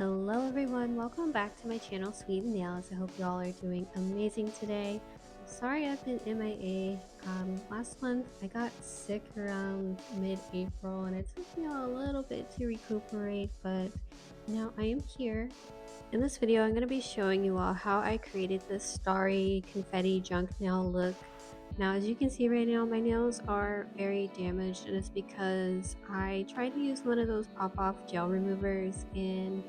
Hello everyone, welcome back to my channel Sweet Nails. I hope you all are doing amazing today. I'm sorry I've been MIA. Last month I got sick around mid-April and it took me a little bit to recuperate, but now I am here. In this video I'm going to be showing you all how I created this starry confetti junk nail look. Now as you can see right now, my nails are very damaged and it's because I tried to use one of those pop-off gel removers and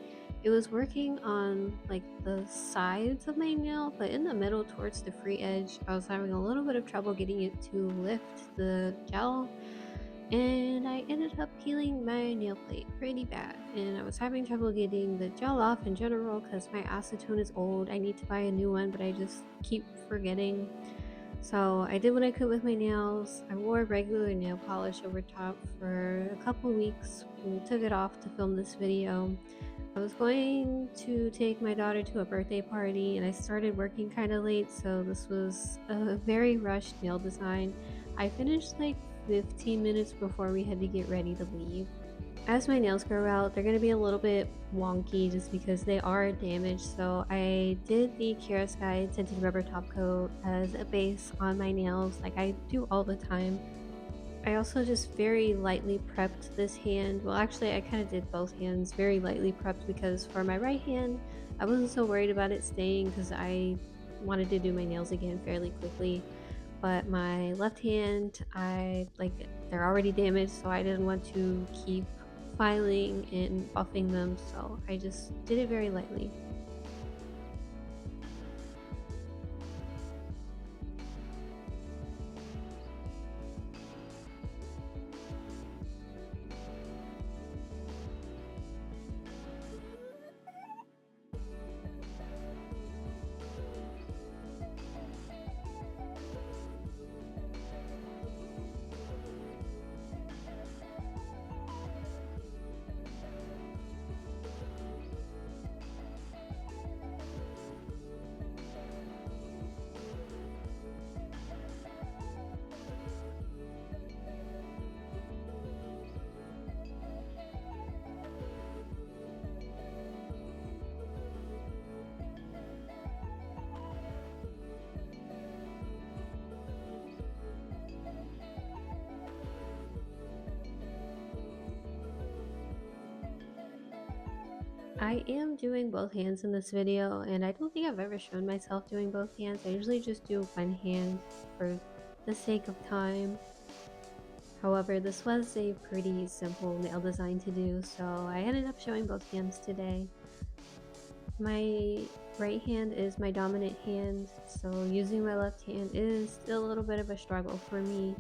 it was working on like the sides of my nail, but in the middle towards the free edge I was having a little bit of trouble getting it to lift the gel, and I ended up peeling my nail plate pretty bad, and I was having trouble getting the gel off in general because my acetone is old. I need to buy a new one, but I just keep forgetting. So I did what I could with my nails. I wore regular nail polish over top for a couple weeks and took it off to film this video. I was going to take my daughter to a birthday party and I started working kind of late, so this was a very rushed nail design. I finished like 15 minutes before we had to get ready to leave. As my nails grow out, they're going to be a little bit wonky just because they are damaged, so I did the Sky tinted rubber top coat as a base on my nails like I do all the time. I also just very lightly prepped this hand. Well, actually, I kind of did both hands very lightly prepped because for my right hand, I wasn't so worried about it staying because I wanted to do my nails again fairly quickly. But my left hand, they're already damaged, so I didn't want to keep filing and buffing them, so I just did it very lightly. I am doing both hands in this video, and I don't think I've ever shown myself doing both hands. I usually just do one hand for the sake of time. However, this was a pretty simple nail design to do, so I ended up showing both hands today. My right hand is my dominant hand, so using my left hand is still a little bit of a struggle for me.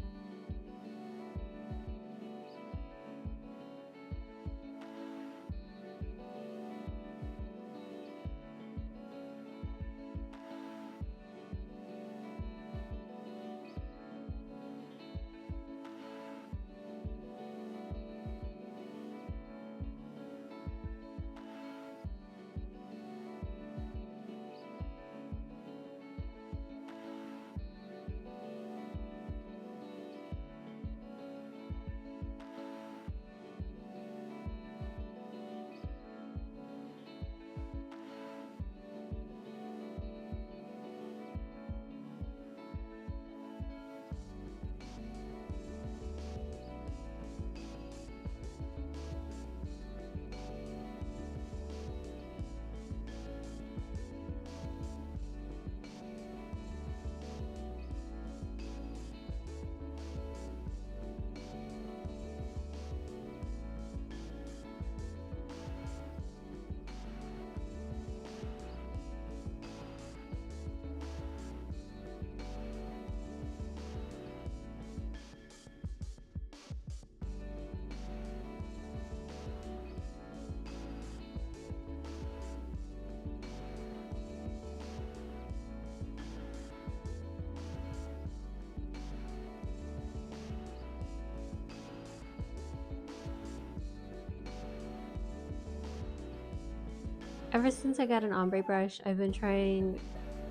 Ever since I got an ombre brush, I've been trying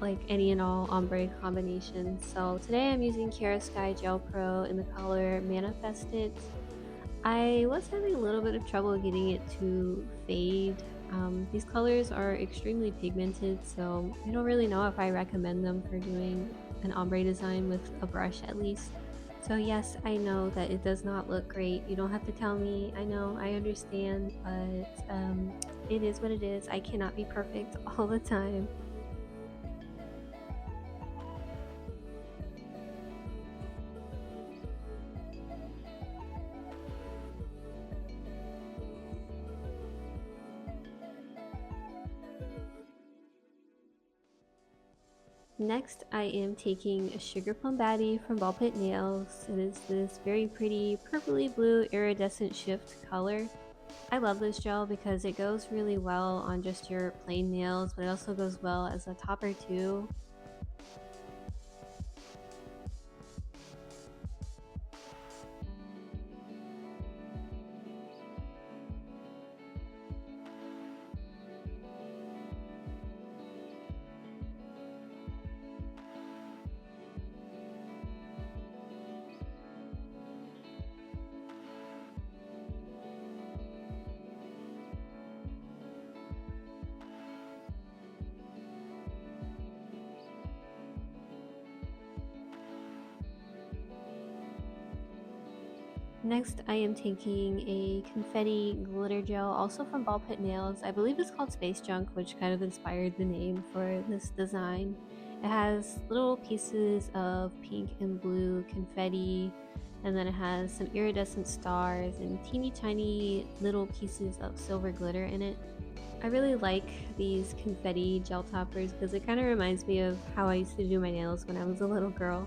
like any and all ombre combinations. So today I'm using Sky Gel Pro in the color Manifest It. I was having a little bit of trouble getting it to fade These colors are extremely pigmented, so I don't really know if I recommend them for doing an ombre design with a brush at least. So yes, I know that it does not look great. You don't have to tell me. I know, I understand, but it is what it is. I cannot be perfect all the time. Next, I am taking a Sugar Plum Baddie from Ball Pit Nails. It is this very pretty purpley blue iridescent shift color. I love this gel because it goes really well on just your plain nails, but it also goes well as a topper too. Next, I am taking a confetti glitter gel, also from Ball Pit Nails. I believe it's called Space Junk, which kind of inspired the name for this design. It has little pieces of pink and blue confetti, and then it has some iridescent stars and teeny tiny little pieces of silver glitter in it. I really like these confetti gel toppers because it kind of reminds me of how I used to do my nails when I was a little girl.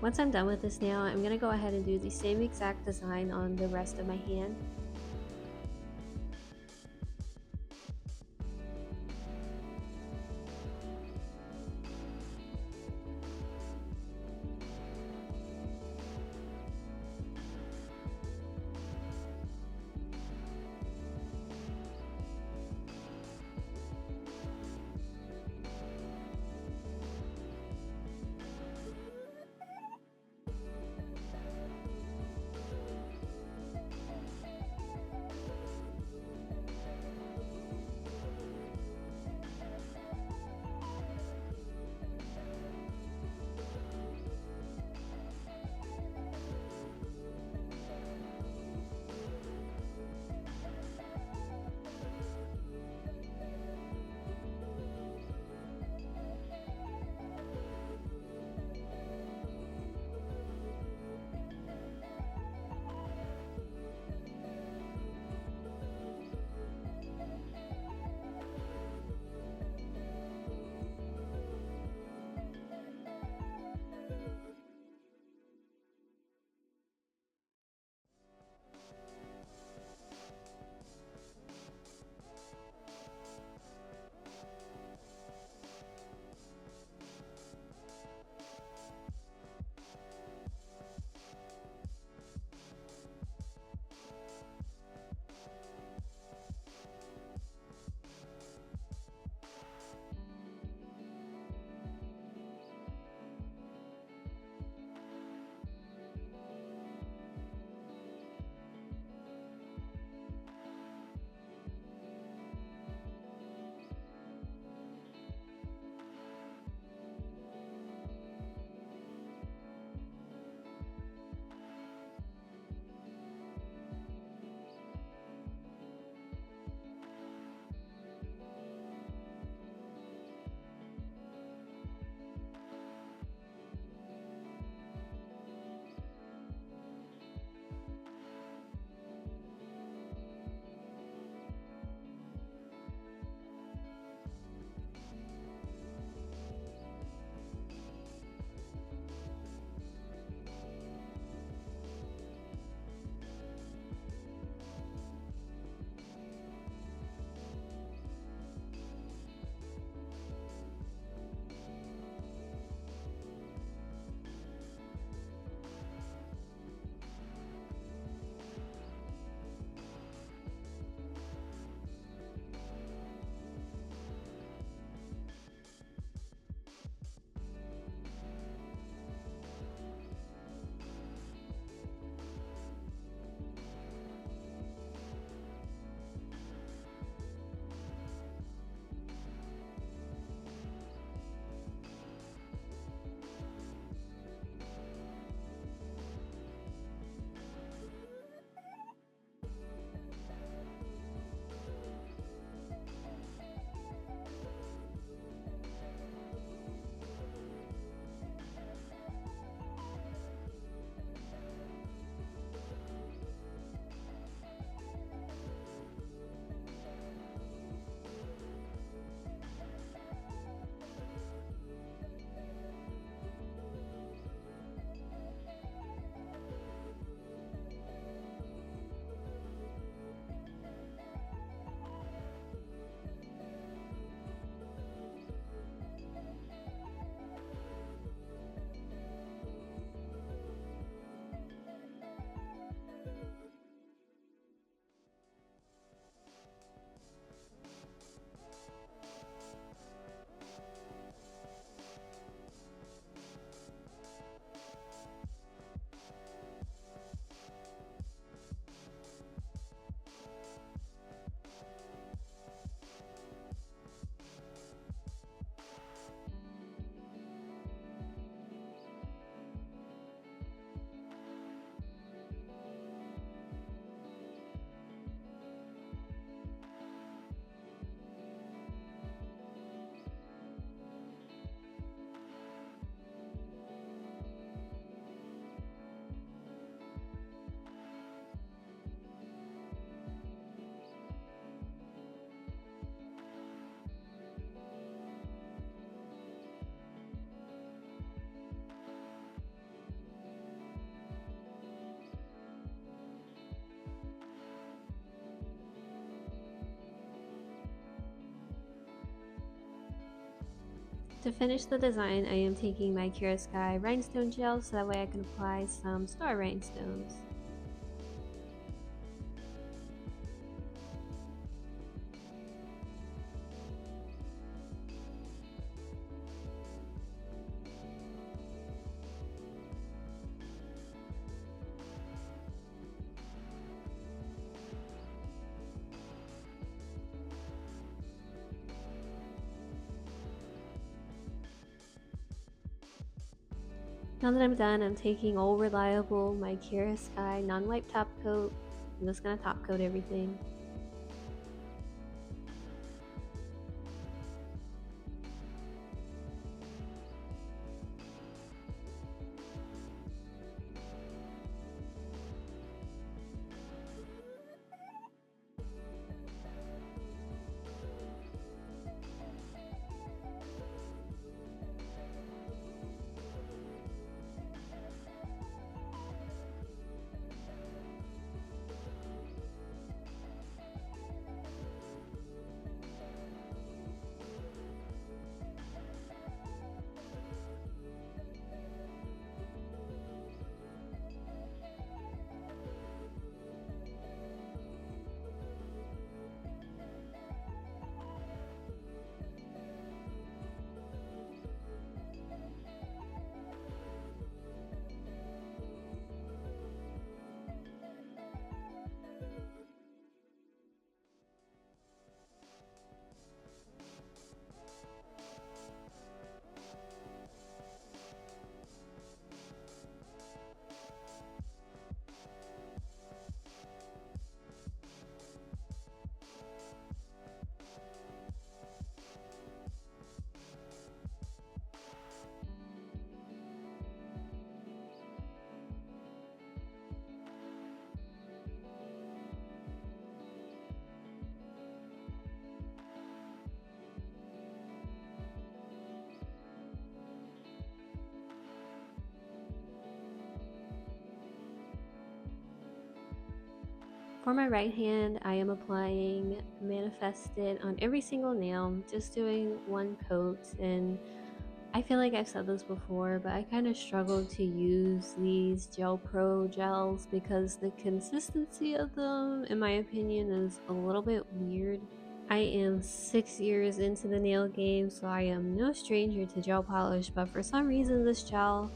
Once I'm done with this nail, I'm going to go ahead and do the same exact design on the rest of my hand. To finish the design, I am taking my Cura Sky rhinestone gel so that way I can apply some star rhinestones. Now that I'm done, I'm taking Old Reliable, my Cura Sky non-wipe top coat. I'm just gonna top coat everything. For my right hand, I am applying Manifested on every single nail, just doing one coat. And I feel like I've said this before, but I kind of struggle to use these Gel Pro gels because the consistency of them, in my opinion, is a little bit weird. I am 6 years into the nail game, so I am no stranger to gel polish, but for some reason this gel,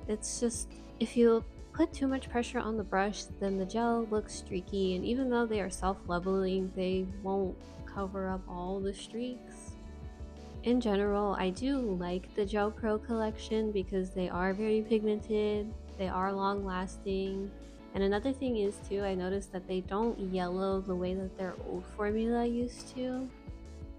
it's just, if you put too much pressure on the brush, then the gel looks streaky, and even though they are self-leveling, they won't cover up all the streaks. In general, I do like the Gel Pro collection because they are very pigmented, they are long lasting, and another thing is too, I noticed that they don't yellow the way that their old formula used to.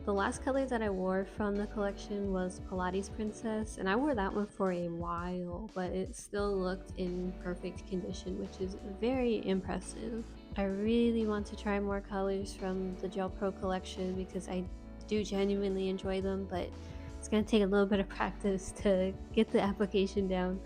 The last color that I wore from the collection was Pilates Princess, and I wore that one for a while, but it still looked in perfect condition, which is very impressive. I really want to try more colors from the Gel Pro collection because I do genuinely enjoy them, but it's going to take a little bit of practice to get the application down.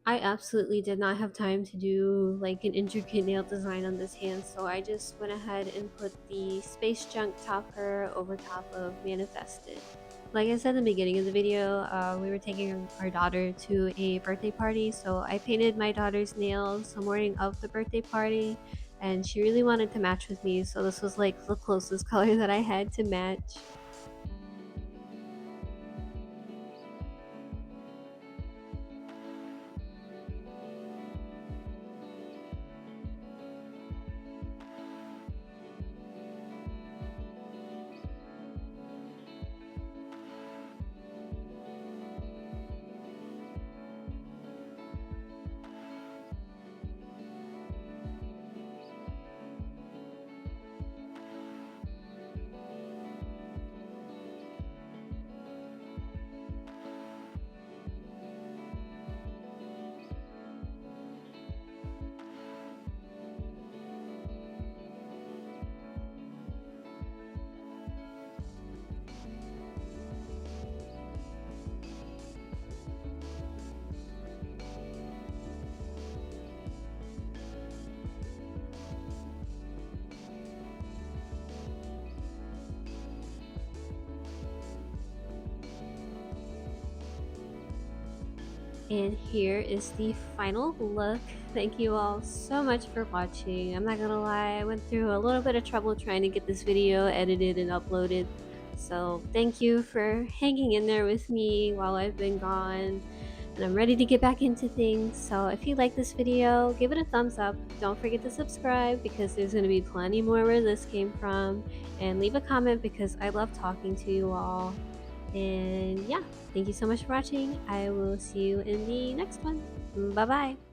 I absolutely did not have time to do like an intricate nail design on this hand, so I just went ahead and put the Space Junk topper over top of Manifested. Like I said in the beginning of the video, we were taking our daughter to a birthday party, so I painted my daughter's nails the morning of the birthday party, and she really wanted to match with me, so this was like the closest color that I had to match. And here is the final look. Thank you all so much for watching. I'm not gonna lie, I went through a little bit of trouble trying to get this video edited and uploaded. So thank you for hanging in there with me while I've been gone. And I'm ready to get back into things. So if you like this video, give it a thumbs up. Don't forget to subscribe because there's going to be plenty more where this came from. And leave a comment because I love talking to you all. And yeah, thank you so much for watching. I will see you in the next one. Bye bye.